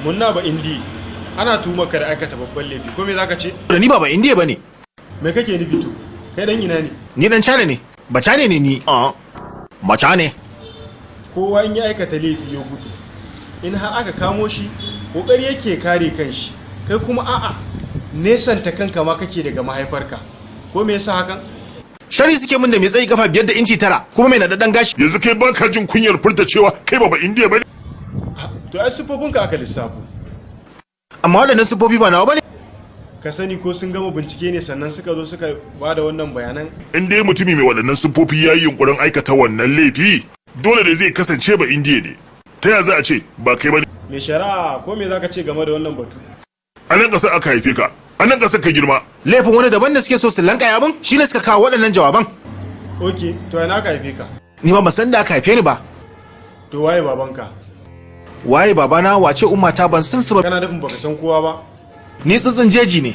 Munna ba indi ana tuma ka da aikata babban laifi ko me zaka ce? Da ni ba indiya bane. Me kake nufi to? Kai dan ina ne? Ni dan China ne. Ba China ne ni. Macha ne. Kowa in ya aikata laifi ya gudu. In har aka kamo shi, kokari yake kare kanshi. Kai kuma a'a, nesanta kanka ma kake daga mahaifarka. Ko me yasa hakan? Shari suke min da mai tsayi kafa 5 da inci 9 kuma mai nadaddan gashi. Yanzu kai baka jin kunyar furta cewa kai ba indiya bane. To ai siffofinka aka lissafo. Amma waɗannan siffofi ba nawa bane. Ka sani ko sun gama bincike ne sannan suka zo suka bada wannan bayanan? In dai mutumi mai waɗannan siffofi yayi yunkurin aikata wannan laifi, dole da zai kasance ba indiya ne. Ta ya za a ce ba kai bane? Me shari'a ko me zaka ce game da wannan batu? A nan ƙasar aka haife ka, a nan ƙasar ka girma. Laifin wani daban da suke so su lanka yabin shine suka kawo waɗannan jawaban. Ok, to ina aka haife ka? Ni ba san da aka haife ni ba. To waye babanka? Waye babana wace ummata ban san su ba. Kana nufin baka san kowa ba? Ni tsitsin jeji ne.